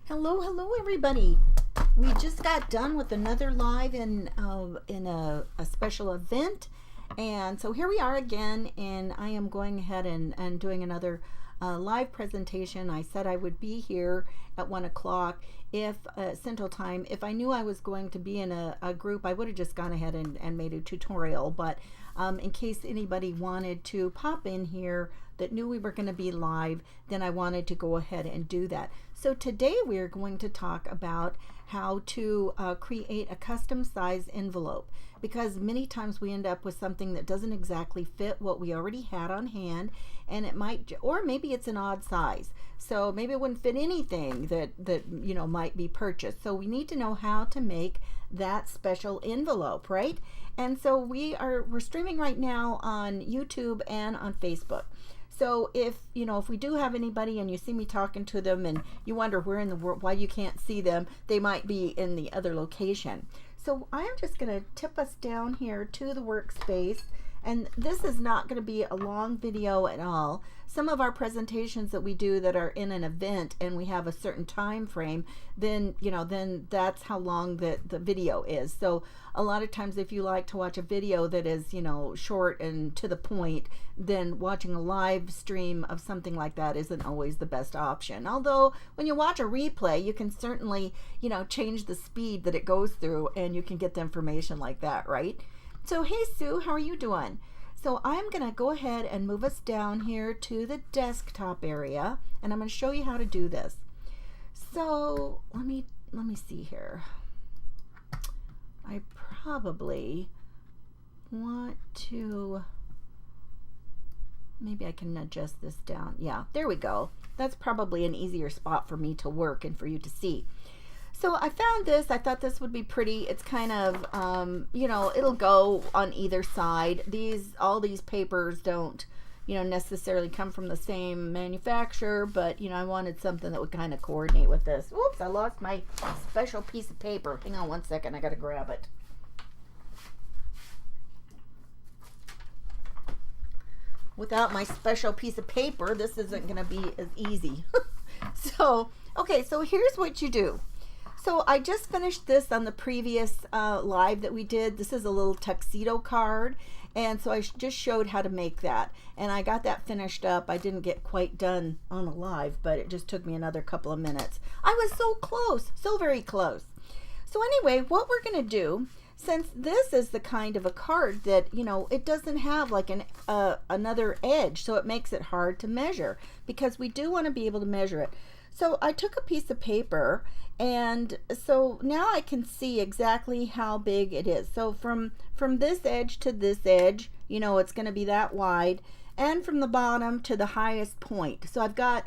Hello, everybody. We just got done with another live in a special event, and so here we are again. And I am going ahead and doing another live presentation. I said I would be here at 1 o'clock if Central Time. If I knew I was going to be in a group, I would have just gone ahead and made a tutorial. But in case anybody wanted to pop in here that knew we were going to be live, then I wanted to go ahead and do that. So today we're going to talk about how to create a custom size envelope, because many times we end up with something that doesn't exactly fit what we already had on hand, and it might, or maybe it's an odd size, so maybe it wouldn't fit anything that might be purchased. So we need to know how to make that special envelope, right? And so we're streaming right now on YouTube and on Facebook. So if we do have anybody and you see me talking to them and you wonder where in the world, why you can't see them, they might be in the other location. So I am just going to tip us down here to the workspace, and this is not going to be a long video at all. Some of our presentations that we do that are in an event and we have a certain time frame, then that's how long the video is. So a lot of times if you like to watch a video that is short and to the point, then watching a live stream of something like that isn't always the best option. Although when you watch a replay, you can certainly change the speed that it goes through, and you can get the information like that, right? So hey Sue, how are you doing? So I'm going to go ahead and move us down here to the desktop area, and I'm going to show you how to do this. So let me see here. I probably want to, maybe I can adjust this down. Yeah, there we go. That's probably an easier spot for me to work and for you to see. So I found this. I thought this would be pretty. It's kind of, it'll go on either side. All these papers don't, necessarily come from the same manufacturer, but, I wanted something that would kind of coordinate with this. Oops, I lost my special piece of paper. Hang on one second. I got to grab it. Without my special piece of paper, this isn't going to be as easy. So here's what you do. So I just finished this on the previous live that we did. This is a little tuxedo card, and so I just showed how to make that, and I got that finished up. I didn't get quite done on the live, but it just took me another couple of minutes. I was so close, so very close. So anyway, what we're going to do, since this is the kind of a card that it doesn't have like another edge, so it makes it hard to measure, because we do want to be able to measure it. So I took a piece of paper, and so now I can see exactly how big it is. So from this edge to this edge, it's going to be that wide, and from the bottom to the highest point. So I've got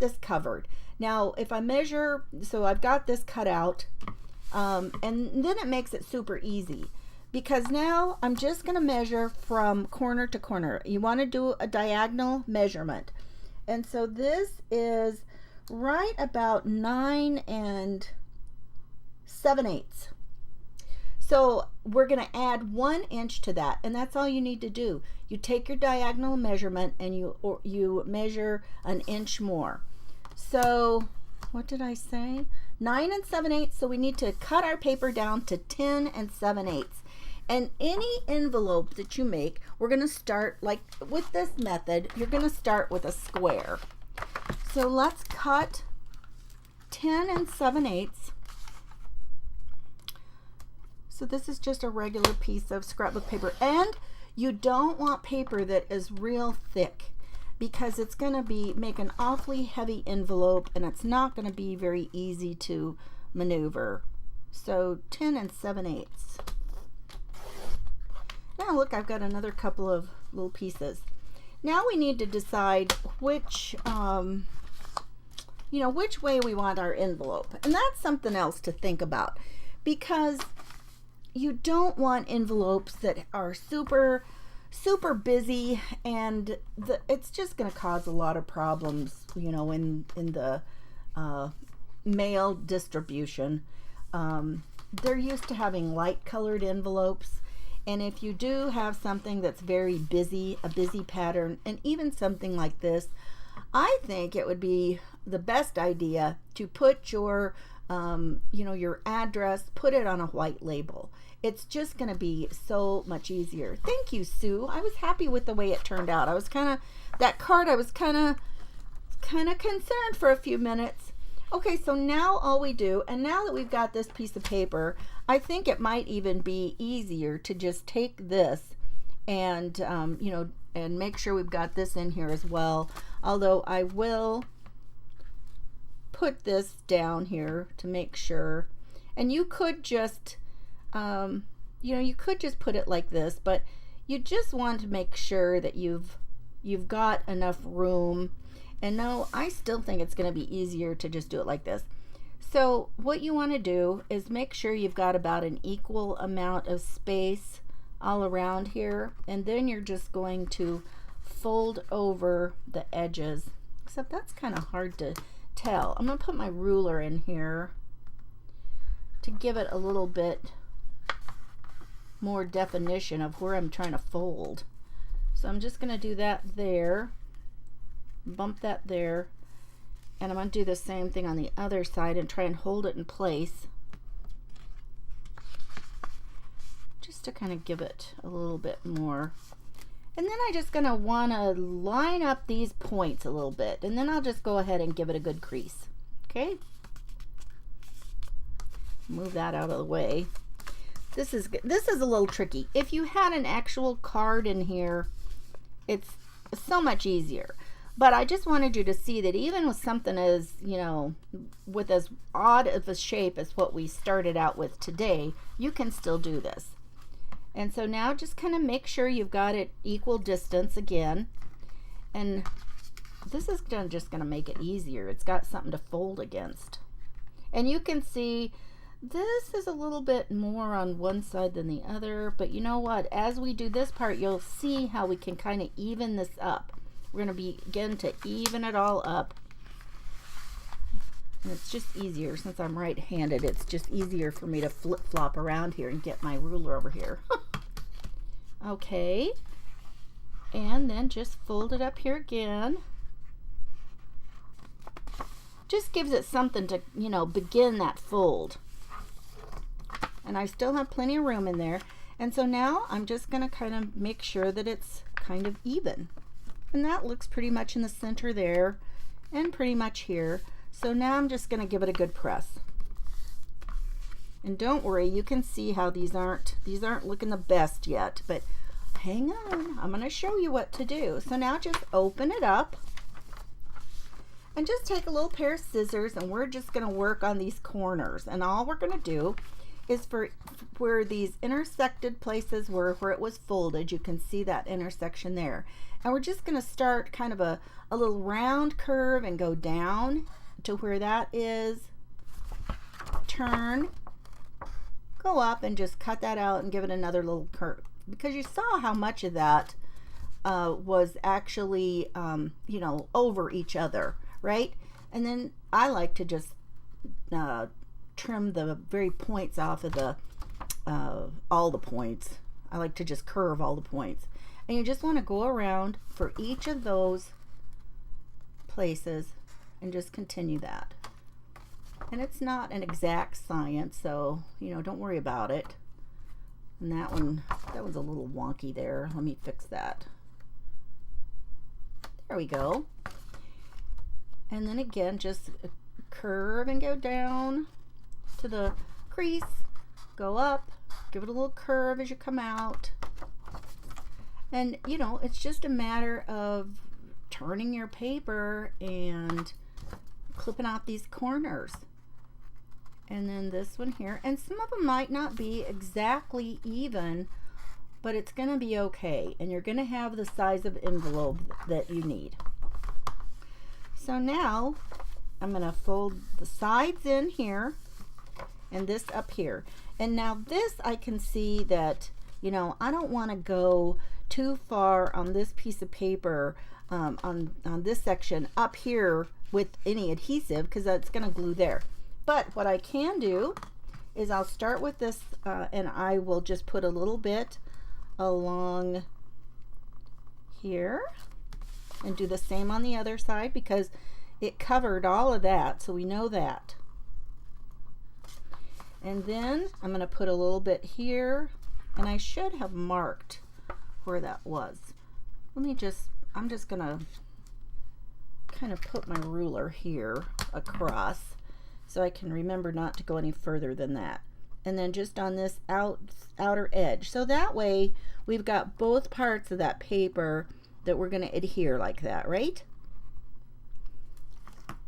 this covered. Now if I measure, so I've got this cut out, and then it makes it super easy, because now I'm just going to measure from corner to corner. You want to do a diagonal measurement, and so this is right about 9 7/8. So we're going to add 1 inch to that, and that's all you need to do. You take your diagonal measurement and you measure 1 inch more. So what did I say? 9 7/8. So we need to cut our paper down to 10 7/8. And any envelope that you make, we're going to start, like with this method, you're going to start with a square. So let's cut 10 7/8. So this is just a regular piece of scrapbook paper, and you don't want paper that is real thick, because it's going to make an awfully heavy envelope, and it's not going to be very easy to maneuver. So 10 7/8. Now look, I've got another couple of little pieces. Now we need to decide which way we want our envelope. And that's something else to think about, because you don't want envelopes that are super busy, and it's just going to cause a lot of problems, in the mail distribution. They're used to having light colored envelopes, and if you do have something that's very busy, a busy pattern, and even something like this, I think it would be the best idea to put your, your address, put it on a white label. It's just going to be so much easier. Thank you, Sue. I was happy with the way it turned out. I was kind of concerned for a few minutes. Okay, so now all we do, and now that we've got this piece of paper, I think it might even be easier to just take this and, and make sure we've got this in here as well. Although I will put this down here to make sure. And you could just, you could just put it like this, but you just want to make sure that you've got enough room. And no, I still think it's going to be easier to just do it like this. So what you want to do is make sure you've got about an equal amount of space all around here, and then you're just going to fold over the edges, except that's kind of hard to tell. I'm going to put my ruler in here to give it a little bit more definition of where I'm trying to fold. So I'm just going to do that there, bump that there, and I'm going to do the same thing on the other side and try and hold it in place just to kind of give it a little bit more. And then I'm just going to want to line up these points a little bit, and then I'll just go ahead and give it a good crease. Okay, move that out of the way. This is a little tricky. If you had an actual card in here, it's so much easier. But I just wanted you to see that even with something as, with as odd of a shape as what we started out with today, you can still do this. And so now just kind of make sure you've got it equal distance again. And this is just going to make it easier. It's got something to fold against. And you can see this is a little bit more on one side than the other. But you know what? As we do this part, you'll see how we can kind of even this up. We're going to begin to even it all up. And it's just easier since I'm right-handed. It's just easier for me to flip-flop around here and get my ruler over here. Okay. And then just fold it up here again. Just gives it something to, begin that fold. And I still have plenty of room in there. And so now I'm just going to kind of make sure that it's kind of even. And that looks pretty much in the center there and pretty much here. So now I'm just going to give it a good press. And don't worry, you can see how these aren't looking the best yet, but hang on, I'm going to show you what to do. So now just open it up and just take a little pair of scissors, and we're just going to work on these corners. And all we're going to do is for where these intersected places were, where it was folded, you can see that intersection there. And we're just going to start kind of a little round curve and go down to where that is, turn, go up, and just cut that out and give it another little curve, because you saw how much of that was actually over each other, right? And then I like to just trim the very points off of the all the points. I like to just curve all the points, and you just want to go around for each of those places and just continue that. And it's not an exact science, so don't worry about it. And that one's a little wonky there. Let me fix that. There we go. And then again, just curve and go down to the crease, go up, give it a little curve as you come out. And it's just a matter of turning your paper and clipping out these corners. And then this one here, and some of them might not be exactly even, but it's going to be okay, and you're going to have the size of envelope that you need. So now I'm going to fold the sides in here and this up here. And now this, I can see that I don't want to go too far on this piece of paper, on this section up here with any adhesive, because that's going to glue there. But what I can do is I'll start with this, and I will just put a little bit along here, and do the same on the other side because it covered all of that, so we know that. And then I'm going to put a little bit here, and I should have marked where that was. I'm just going to kind of put my ruler here across so I can remember not to go any further than that. And then just on this outer edge. So that way we've got both parts of that paper that we're going to adhere like that, right?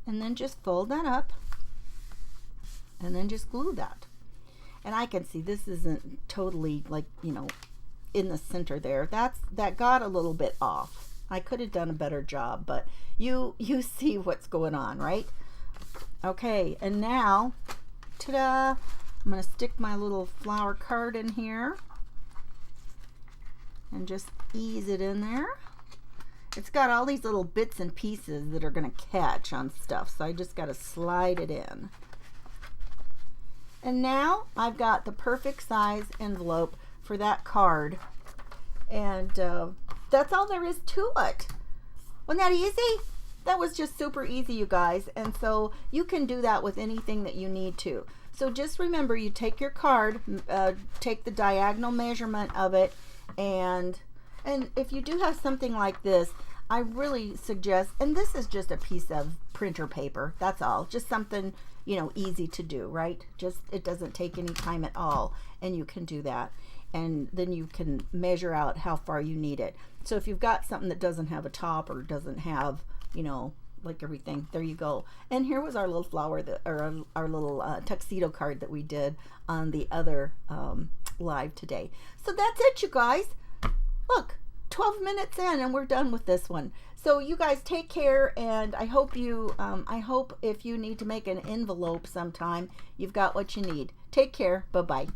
And then just fold that up and then just glue that. And I can see this isn't totally like, you know, in the center there. That got a little bit off. I could have done a better job, but you see what's going on, right? Okay, and now, ta-da, I'm going to stick my little flower card in here and just ease it in there. It's got all these little bits and pieces that are going to catch on stuff, so I just got to slide it in. And now I've got the perfect size envelope for that card, and that's all there is to it. Wasn't that easy? That was just super easy, you guys, and so you can do that with anything that you need to. So just remember, you take your card, take the diagonal measurement of it, and if you do have something like this, I really suggest, and this is just a piece of printer paper, that's all, just something, you know, easy to do, right? Just, it doesn't take any time at all, and you can do that. And then you can measure out how far you need it. So if you've got something that doesn't have a top or doesn't have, you know, like everything, there you go. And here was our little flower, or our little tuxedo card that we did on the other live today. So that's it, you guys. Look, 12 minutes in and we're done with this one. So you guys take care, and I hope if you need to make an envelope sometime, you've got what you need. Take care. Bye-bye.